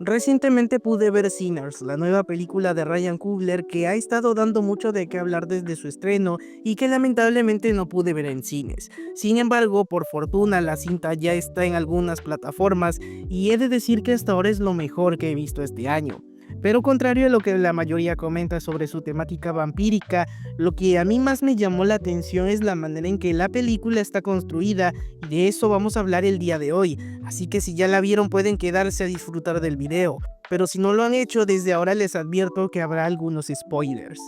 Recientemente pude ver Sinners, la nueva película de Ryan Coogler que ha estado dando mucho de qué hablar desde su estreno y que lamentablemente no pude ver en cines. Sin embargo, por fortuna la cinta ya está en algunas plataformas y he de decir que hasta ahora es lo mejor que he visto este año. Pero contrario a lo que la mayoría comenta sobre su temática vampírica, lo que a mí más me llamó la atención es la manera en que la película está construida y de eso vamos a hablar el día de hoy. Así que si ya la vieron pueden quedarse a disfrutar del video, pero si no lo han hecho desde ahora les advierto que habrá algunos spoilers.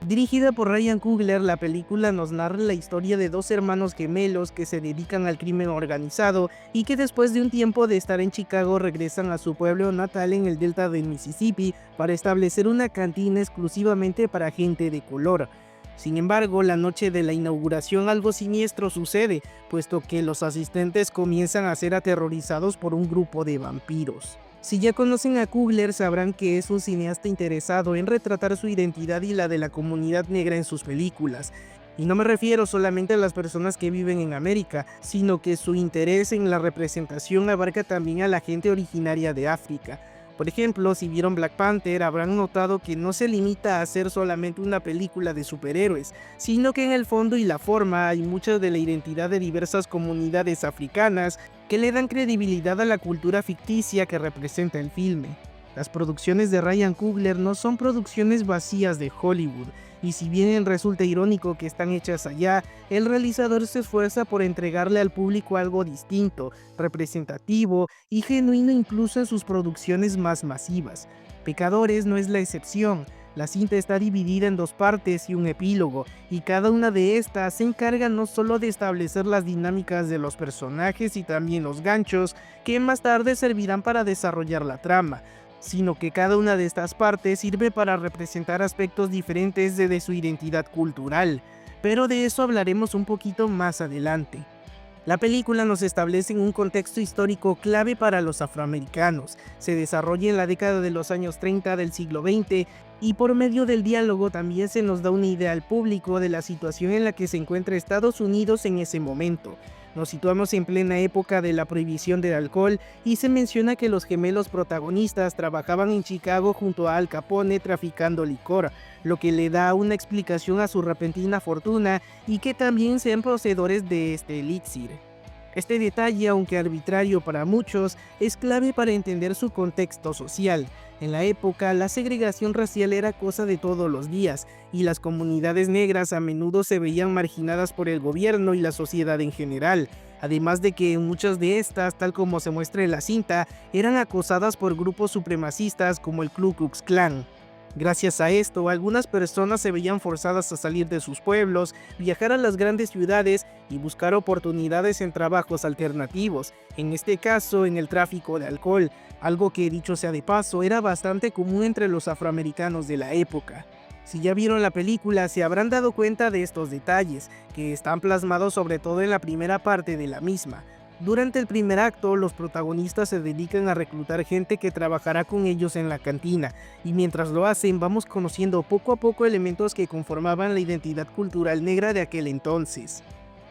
Dirigida por Ryan Coogler, la película nos narra la historia de dos hermanos gemelos que se dedican al crimen organizado y que después de un tiempo de estar en Chicago regresan a su pueblo natal en el delta del Mississippi para establecer una cantina exclusivamente para gente de color. Sin embargo, la noche de la inauguración algo siniestro sucede, puesto que los asistentes comienzan a ser aterrorizados por un grupo de vampiros. Si ya conocen a Coogler sabrán que es un cineasta interesado en retratar su identidad y la de la comunidad negra en sus películas. Y no me refiero solamente a las personas que viven en América, sino que su interés en la representación abarca también a la gente originaria de África. Por ejemplo, si vieron Black Panther, habrán notado que no se limita a ser solamente una película de superhéroes, sino que en el fondo y la forma hay mucha de la identidad de diversas comunidades africanas que le dan credibilidad a la cultura ficticia que representa el filme. Las producciones de Ryan Coogler no son producciones vacías de Hollywood, y si bien resulta irónico que están hechas allá, el realizador se esfuerza por entregarle al público algo distinto, representativo y genuino incluso en sus producciones más masivas. Pecadores no es la excepción. La cinta está dividida en dos partes y un epílogo, y cada una de estas se encarga no solo de establecer las dinámicas de los personajes y también los ganchos que más tarde servirán para desarrollar la trama, sino que cada una de estas partes sirve para representar aspectos diferentes de su identidad cultural, pero de eso hablaremos un poquito más adelante. La película nos establece en un contexto histórico clave para los afroamericanos. Se desarrolla en la década de los años 30 del siglo XX y por medio del diálogo también se nos da una idea al público de la situación en la que se encuentra Estados Unidos en ese momento. Nos situamos en plena época de la prohibición del alcohol y se menciona que los gemelos protagonistas trabajaban en Chicago junto a Al Capone traficando licor, lo que le da una explicación a su repentina fortuna y que también sean poseedores de este elixir. Este detalle, aunque arbitrario para muchos, es clave para entender su contexto social. En la época, la segregación racial era cosa de todos los días, y las comunidades negras a menudo se veían marginadas por el gobierno y la sociedad en general, además de que muchas de estas, tal como se muestra en la cinta, eran acosadas por grupos supremacistas como el Ku Klux Klan. Gracias a esto, algunas personas se veían forzadas a salir de sus pueblos, viajar a las grandes ciudades y buscar oportunidades en trabajos alternativos, en este caso en el tráfico de alcohol, algo que, dicho sea de paso, era bastante común entre los afroamericanos de la época. Si ya vieron la película, se habrán dado cuenta de estos detalles, que están plasmados sobre todo en la primera parte de la misma. Durante el primer acto, los protagonistas se dedican a reclutar gente que trabajará con ellos en la cantina, y mientras lo hacen vamos conociendo poco a poco elementos que conformaban la identidad cultural negra de aquel entonces.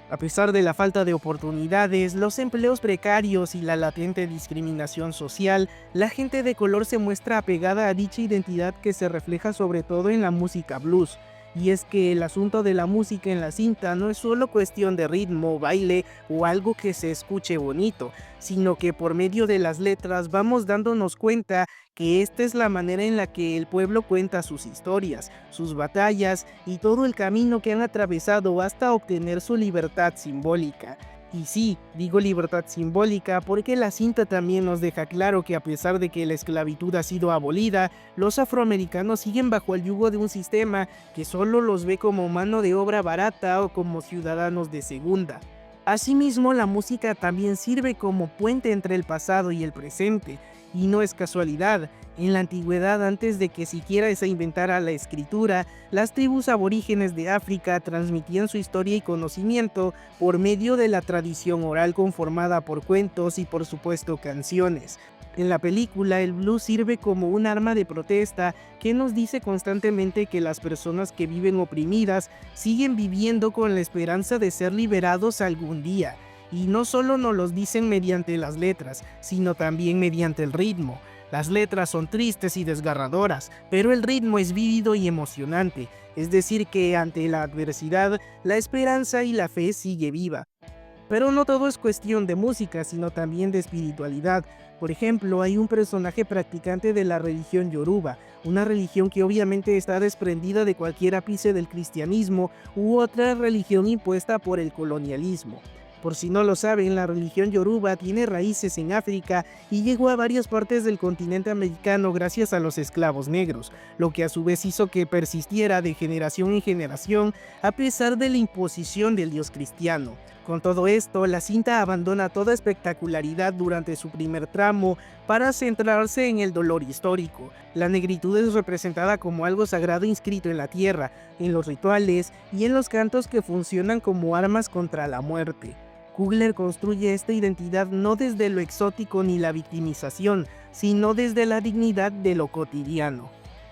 A pesar de la falta de oportunidades, los empleos precarios y la latente discriminación social, la gente de color se muestra apegada a dicha identidad que se refleja sobre todo en la música blues. Y es que el asunto de la música en la cinta no es solo cuestión de ritmo, baile o algo que se escuche bonito, sino que por medio de las letras vamos dándonos cuenta que esta es la manera en la que el pueblo cuenta sus historias, sus batallas y todo el camino que han atravesado hasta obtener su libertad simbólica. Y sí, digo libertad simbólica porque la cinta también nos deja claro que a pesar de que la esclavitud ha sido abolida, los afroamericanos siguen bajo el yugo de un sistema que solo los ve como mano de obra barata o como ciudadanos de segunda. Asimismo, la música también sirve como puente entre el pasado y el presente, y no es casualidad. En la antigüedad, antes de que siquiera se inventara la escritura, las tribus aborígenes de África transmitían su historia y conocimiento por medio de la tradición oral conformada por cuentos y por supuesto canciones. En la película, el blues sirve como un arma de protesta que nos dice constantemente que las personas que viven oprimidas siguen viviendo con la esperanza de ser liberados algún día. Y no solo nos los dicen mediante las letras, sino también mediante el ritmo. Las letras son tristes y desgarradoras, pero el ritmo es vívido y emocionante, es decir que ante la adversidad, la esperanza y la fe sigue viva. Pero no todo es cuestión de música, sino también de espiritualidad. Por ejemplo, hay un personaje practicante de la religión Yoruba, una religión que obviamente está desprendida de cualquier ápice del cristianismo u otra religión impuesta por el colonialismo. Por si no lo saben, la religión Yoruba tiene raíces en África y llegó a varias partes del continente americano gracias a los esclavos negros, lo que a su vez hizo que persistiera de generación en generación a pesar de la imposición del Dios cristiano. Con todo esto, la cinta abandona toda espectacularidad durante su primer tramo para centrarse en el dolor histórico. La negritud es representada como algo sagrado inscrito en la tierra, en los rituales y en los cantos que funcionan como armas contra la muerte. Coogler construye esta identidad no desde lo exótico ni la victimización, sino desde la dignidad de lo cotidiano.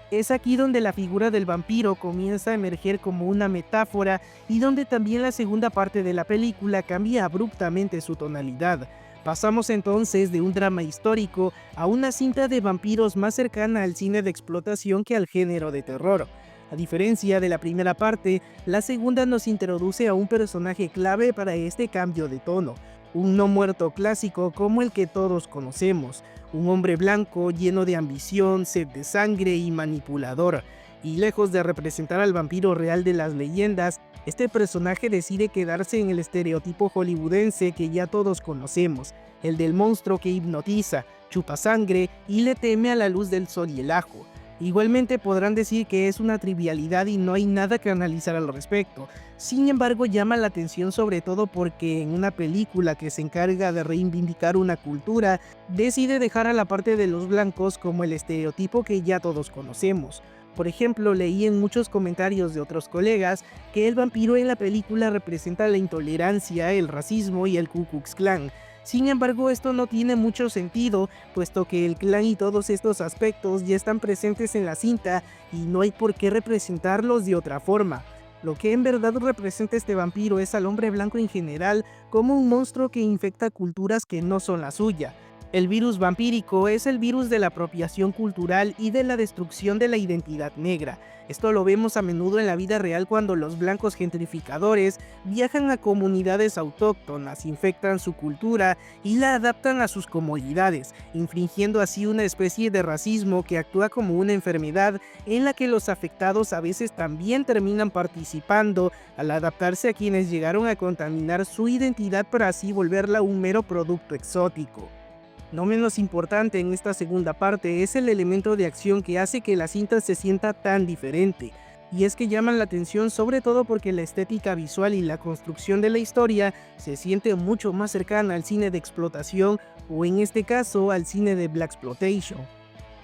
Es aquí donde la figura del vampiro comienza a emerger como una metáfora y donde también la segunda parte de la película cambia abruptamente su tonalidad. Pasamos entonces de un drama histórico a una cinta de vampiros más cercana al cine de explotación que al género de terror. A diferencia de la primera parte, la segunda nos introduce a un personaje clave para este cambio de tono, un no muerto clásico como el que todos conocemos, un hombre blanco lleno de ambición, sed de sangre y manipulador. Y lejos de representar al vampiro real de las leyendas, este personaje decide quedarse en el estereotipo hollywoodense que ya todos conocemos, el del monstruo que hipnotiza, chupa sangre y le teme a la luz del sol y el ajo. Igualmente podrán decir que es una trivialidad y no hay nada que analizar al respecto. Sin embargo, llama la atención sobre todo porque en una película que se encarga de reivindicar una cultura, decide dejar a la parte de los blancos como el estereotipo que ya todos conocemos. Por ejemplo, leí en muchos comentarios de otros colegas que el vampiro en la película representa la intolerancia, el racismo y el Ku Klux Klan. Sin embargo, esto no tiene mucho sentido, puesto que el clan y todos estos aspectos ya están presentes en la cinta y no hay por qué representarlos de otra forma. Lo que en verdad representa este vampiro es al hombre blanco en general como un monstruo que infecta culturas que no son la suya. El virus vampírico es el virus de la apropiación cultural y de la destrucción de la identidad negra. Esto lo vemos a menudo en la vida real cuando los blancos gentrificadores viajan a comunidades autóctonas, infectan su cultura y la adaptan a sus comodidades, infringiendo así una especie de racismo que actúa como una enfermedad en la que los afectados a veces también terminan participando al adaptarse a quienes llegaron a contaminar su identidad para así volverla un mero producto exótico. No menos importante en esta segunda parte es el elemento de acción que hace que la cinta se sienta tan diferente, y es que llaman la atención sobre todo porque la estética visual y la construcción de la historia se siente mucho más cercana al cine de explotación o en este caso al cine de Blaxploitation.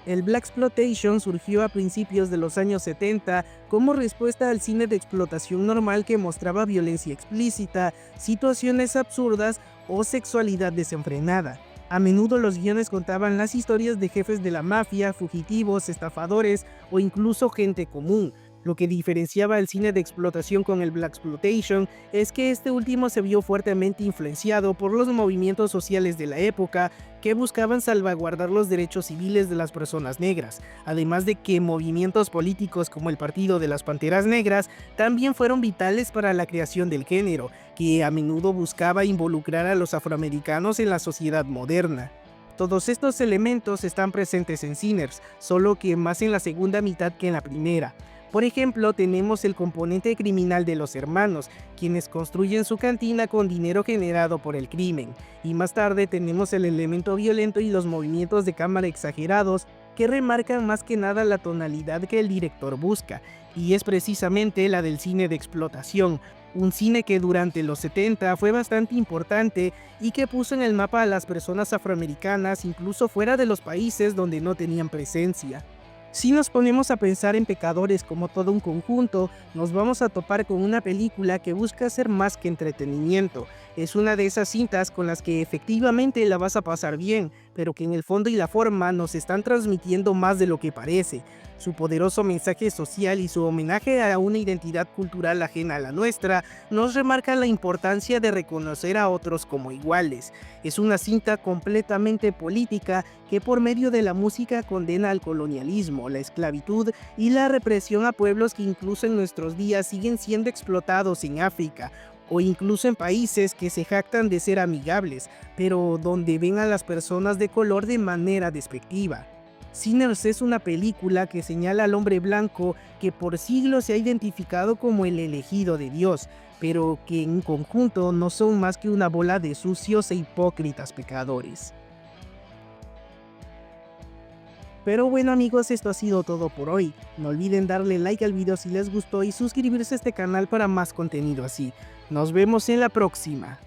El Blaxploitation surgió a principios de los años 70 como respuesta al cine de explotación normal que mostraba violencia explícita, situaciones absurdas o sexualidad desenfrenada. A menudo los guiones contaban las historias de jefes de la mafia, fugitivos, estafadores o incluso gente común. Lo que diferenciaba el cine de explotación con el Blaxploitation es que este último se vio fuertemente influenciado por los movimientos sociales de la época que buscaban salvaguardar los derechos civiles de las personas negras, además de que movimientos políticos como el Partido de las Panteras Negras también fueron vitales para la creación del género, que a menudo buscaba involucrar a los afroamericanos en la sociedad moderna. Todos estos elementos están presentes en Sinners, solo que más en la segunda mitad que en la primera. Por ejemplo, tenemos el componente criminal de los hermanos, quienes construyen su cantina con dinero generado por el crimen, y más tarde tenemos el elemento violento y los movimientos de cámara exagerados que remarcan más que nada la tonalidad que el director busca, y es precisamente la del cine de explotación, un cine que durante los 70 fue bastante importante y que puso en el mapa a las personas afroamericanas incluso fuera de los países donde no tenían presencia. Si nos ponemos a pensar en Pecadores como todo un conjunto, nos vamos a topar con una película que busca ser más que entretenimiento. Es una de esas cintas con las que efectivamente la vas a pasar bien, pero que en el fondo y la forma nos están transmitiendo más de lo que parece. Su poderoso mensaje social y su homenaje a una identidad cultural ajena a la nuestra nos remarcan la importancia de reconocer a otros como iguales. Es una cinta completamente política que por medio de la música condena al colonialismo, la esclavitud y la represión a pueblos que incluso en nuestros días siguen siendo explotados en África o incluso en países que se jactan de ser amigables, pero donde ven a las personas de color de manera despectiva. Sinners es una película que señala al hombre blanco que por siglos se ha identificado como el elegido de Dios, pero que en conjunto no son más que una bola de sucios e hipócritas pecadores. Pero bueno amigos, esto ha sido todo por hoy. No olviden darle like al video si les gustó y suscribirse a este canal para más contenido así. Nos vemos en la próxima.